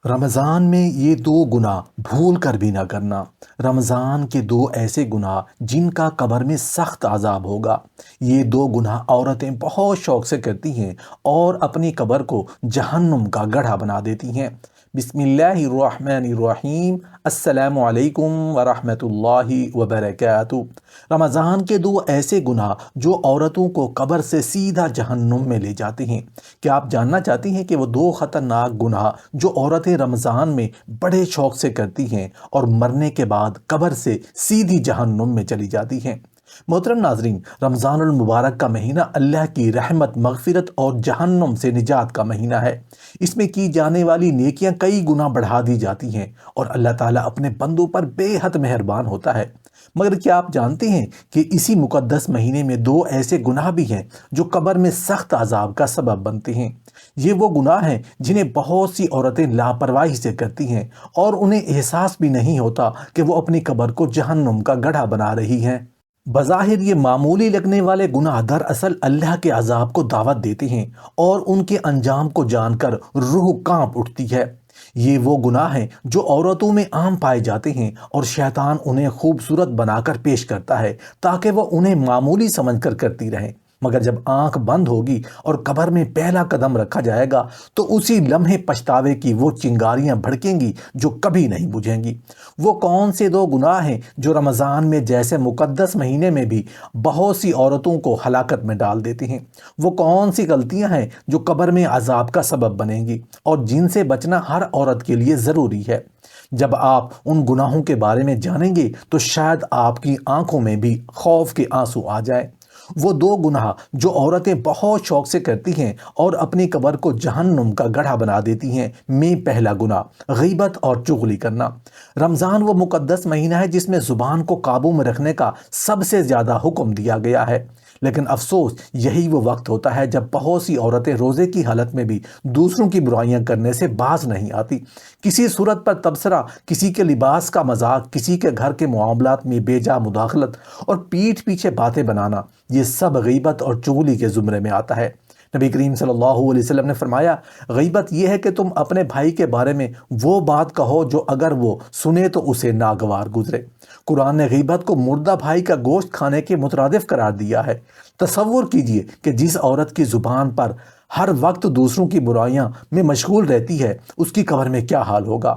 رمضان میں یہ دو گناہ بھول کر بھی نہ کرنا۔ رمضان کے دو ایسے گناہ جن کا قبر میں سخت عذاب ہوگا۔ یہ دو گناہ عورتیں بہت شوق سے کرتی ہیں اور اپنی قبر کو جہنم کا گڑھا بنا دیتی ہیں۔ بسم اللہ الرحمن الرحیم۔ السلام علیکم ورحمۃ اللہ وبرکاتہ۔ رمضان کے دو ایسے گناہ جو عورتوں کو قبر سے سیدھا جہنم میں لے جاتے ہیں۔ کیا آپ جاننا چاہتی ہیں کہ وہ دو خطرناک گناہ جو عورتیں رمضان میں بڑے شوق سے کرتی ہیں اور مرنے کے بعد قبر سے سیدھی جہنم میں چلی جاتی ہیں؟ محترم ناظرین، رمضان المبارک کا مہینہ اللہ کی رحمت، مغفرت اور جہنم سے نجات کا مہینہ ہے۔ اس میں کی جانے والی نیکیاں کئی گنا بڑھا دی جاتی ہیں اور اللہ تعالیٰ اپنے بندوں پر بے حد مہربان ہوتا ہے۔ مگر کیا آپ جانتے ہیں کہ اسی مقدس مہینے میں دو ایسے گناہ بھی ہیں جو قبر میں سخت عذاب کا سبب بنتے ہیں؟ یہ وہ گناہ ہیں جنہیں بہت سی عورتیں لاپرواہی سے کرتی ہیں اور انہیں احساس بھی نہیں ہوتا کہ وہ اپنی قبر کو جہنم کا گڑھا بنا رہی ہیں۔ بظاہر یہ معمولی لگنے والے گناہ دراصل اللہ کے عذاب کو دعوت دیتے ہیں اور ان کے انجام کو جان کر روح کانپ اٹھتی ہے۔ یہ وہ گناہ ہیں جو عورتوں میں عام پائے جاتے ہیں اور شیطان انہیں خوبصورت بنا کر پیش کرتا ہے تاکہ وہ انہیں معمولی سمجھ کر کرتی رہیں۔ مگر جب آنکھ بند ہوگی اور قبر میں پہلا قدم رکھا جائے گا تو اسی لمحے پچھتاوے کی وہ چنگاریاں بھڑکیں گی جو کبھی نہیں بجھیں گی۔ وہ کون سے دو گناہ ہیں جو رمضان میں جیسے مقدس مہینے میں بھی بہت سی عورتوں کو ہلاکت میں ڈال دیتے ہیں؟ وہ کون سی غلطیاں ہیں جو قبر میں عذاب کا سبب بنیں گی اور جن سے بچنا ہر عورت کے لیے ضروری ہے؟ جب آپ ان گناہوں کے بارے میں جانیں گے تو شاید آپ کی آنکھوں میں بھی خوف کے آنسو آ جائیں۔ وہ دو گناہ جو عورتیں بہت شوق سے کرتی ہیں اور اپنی قبر کو جہنم کا گڑھا بنا دیتی ہیں، میں پہلا گناہ غیبت اور چغلی کرنا۔ رمضان وہ مقدس مہینہ ہے جس میں زبان کو قابو میں رکھنے کا سب سے زیادہ حکم دیا گیا ہے، لیکن افسوس یہی وہ وقت ہوتا ہے جب بہت سی عورتیں روزے کی حالت میں بھی دوسروں کی برائیاں کرنے سے باز نہیں آتی۔ کسی صورت پر تبصرہ، کسی کے لباس کا مذاق، کسی کے گھر کے معاملات میں بے جا مداخلت اور پیٹھ پیچھے باتیں بنانا، یہ سب غیبت اور چغلی کے زمرے میں آتا ہے۔ نبی کریم صلی اللہ علیہ وسلم نے فرمایا، غیبت یہ ہے کہ تم اپنے بھائی کے بارے میں وہ بات کہو جو اگر وہ سنے تو اسے ناگوار گزرے۔ قرآن نے غیبت کو مردہ بھائی کا گوشت کھانے کے مترادف قرار دیا ہے۔ تصور کیجئے کہ جس عورت کی زبان پر ہر وقت دوسروں کی برائیاں میں مشغول رہتی ہے، اس کی قبر میں کیا حال ہوگا؟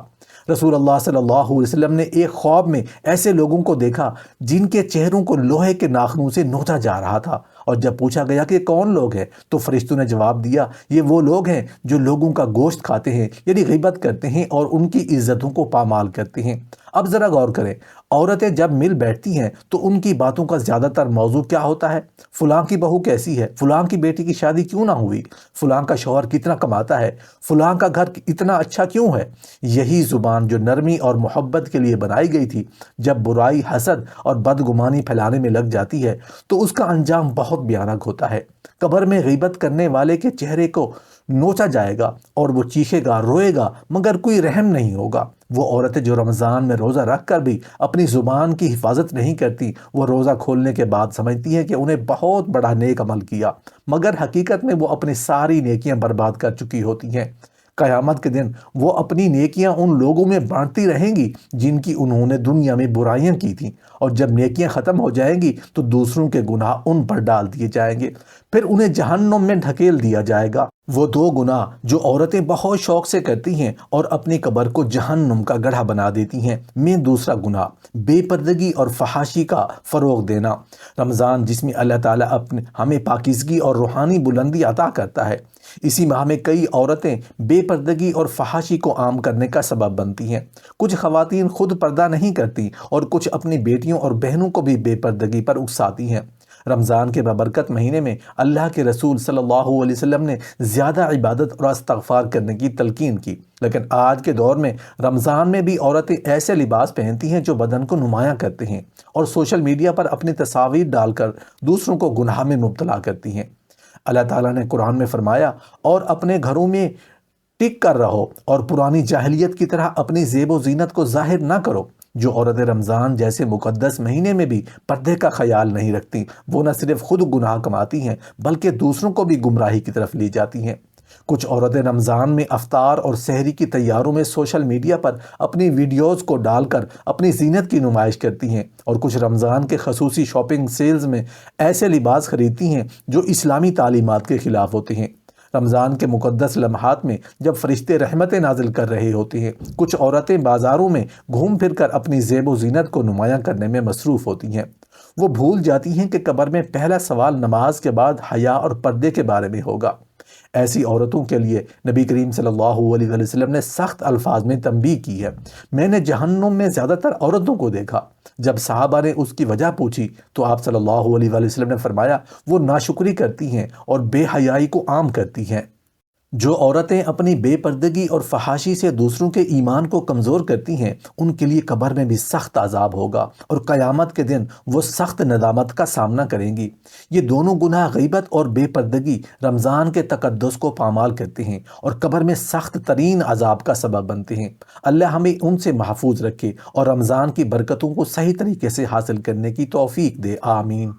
رسول اللہ صلی اللہ علیہ وسلم نے ایک خواب میں ایسے لوگوں کو دیکھا جن کے چہروں کو لوہے کے ناخنوں سے نوچا جا رہا تھا، اور جب پوچھا گیا کہ کون لوگ ہیں تو فرشتوں نے جواب دیا، یہ وہ لوگ ہیں جو لوگوں کا گوشت کھاتے ہیں، یعنی غیبت کرتے ہیں اور ان کی عزتوں کو پامال کرتے ہیں۔ اب ذرا غور کریں، عورتیں جب مل بیٹھتی ہیں تو ان کی باتوں کا زیادہ تر موضوع کیا ہوتا ہے؟ فلاں کی بہو کیسی ہے، فلاں کی بیٹی کی شادی کیوں نہ ہوئی، فلاں کا شوہر کتنا کماتا ہے، فلاں کا گھر اتنا اچھا کیوں ہے۔ یہی زبان جو نرمی اور محبت کے لیے بنائی گئی تھی، جب برائی، حسد اور بدگمانی پھیلانے میں لگ جاتی ہے تو اس کا انجام بہت بھیانک ہوتا ہے۔ قبر میں غیبت کرنے والے کے چہرے کو نوچا جائے گا اور وہ چیخے گا، روئے گا، مگر کوئی رحم نہیں ہوگا۔ وہ عورتیں جو رمضان میں روزہ رکھ کر بھی اپنی زبان کی حفاظت نہیں کرتی، وہ روزہ کھولنے کے بعد سمجھتی ہیں کہ انہیں بہت بڑا نیک عمل کیا، مگر حقیقت میں وہ اپنی ساری نیکیاں برباد کر چکی ہوتی ہیں۔ قیامت کے دن وہ اپنی نیکیاں ان لوگوں میں بانٹتی رہیں گی جن کی انہوں نے دنیا میں برائیاں کی تھیں، اور جب نیکیاں ختم ہو جائیں گی تو دوسروں کے گناہ ان پر ڈال دیے جائیں گے، پھر انہیں جہنم میں دھکیل دیا جائے گا۔ وہ دو گناہ جو عورتیں بہت شوق سے کرتی ہیں اور اپنی قبر کو جہنم کا گڑھا بنا دیتی ہیں، میں دوسرا گناہ بے پردگی اور فحاشی کا فروغ دینا۔ رمضان جس میں اللہ تعالیٰ ہمیں پاکیزگی اور روحانی بلندی عطا کرتا ہے، اسی ماہ میں کئی عورتیں بے پردگی اور فحاشی کو عام کرنے کا سبب بنتی ہیں۔ کچھ خواتین خود پردہ نہیں کرتی اور کچھ اپنی بیٹیوں اور بہنوں کو بھی بے پردگی پر اکساتی ہیں۔ رمضان کے بابرکت مہینے میں اللہ کے رسول صلی اللہ علیہ وسلم نے زیادہ عبادت اور استغفار کرنے کی تلقین کی، لیکن آج کے دور میں رمضان میں بھی عورتیں ایسے لباس پہنتی ہیں جو بدن کو نمایاں کرتے ہیں اور سوشل میڈیا پر اپنی تصاویر ڈال کر دوسروں کو گناہ میں مبتلا کرتی ہیں۔ اللہ تعالیٰ نے قرآن میں فرمایا، اور اپنے گھروں میں ٹک کر رہو اور پرانی جاہلیت کی طرح اپنی زیب و زینت کو ظاہر نہ کرو۔ جو عورتیں رمضان جیسے مقدس مہینے میں بھی پردے کا خیال نہیں رکھتی، وہ نہ صرف خود گناہ کماتی ہیں بلکہ دوسروں کو بھی گمراہی کی طرف لے جاتی ہیں۔ کچھ عورتیں رمضان میں افطار اور سحری کی تیاروں میں سوشل میڈیا پر اپنی ویڈیوز کو ڈال کر اپنی زینت کی نمائش کرتی ہیں، اور کچھ رمضان کے خصوصی شاپنگ سیلز میں ایسے لباس خریدتی ہیں جو اسلامی تعلیمات کے خلاف ہوتے ہیں۔ رمضان کے مقدس لمحات میں جب فرشتے رحمتیں نازل کر رہے ہوتے ہیں، کچھ عورتیں بازاروں میں گھوم پھر کر اپنی زیب و زینت کو نمایاں کرنے میں مصروف ہوتی ہیں۔ وہ بھول جاتی ہیں کہ قبر میں پہلا سوال نماز کے بعد حیا اور پردے کے بارے میں ہوگا۔ ایسی عورتوں کے لیے نبی کریم صلی اللہ علیہ وسلم نے سخت الفاظ میں تنبیہ کی ہے۔ میں نے جہنم میں زیادہ تر عورتوں کو دیکھا۔ جب صحابہ نے اس کی وجہ پوچھی تو آپ صلی اللہ علیہ وسلم نے فرمایا، وہ ناشکری کرتی ہیں اور بے حیائی کو عام کرتی ہیں۔ جو عورتیں اپنی بے پردگی اور فحاشی سے دوسروں کے ایمان کو کمزور کرتی ہیں، ان کے لیے قبر میں بھی سخت عذاب ہوگا اور قیامت کے دن وہ سخت ندامت کا سامنا کریں گی۔ یہ دونوں گناہ، غیبت اور بے پردگی، رمضان کے تقدس کو پامال کرتے ہیں اور قبر میں سخت ترین عذاب کا سبب بنتے ہیں۔ اللہ ہمیں ان سے محفوظ رکھے اور رمضان کی برکتوں کو صحیح طریقے سے حاصل کرنے کی توفیق دے، آمین۔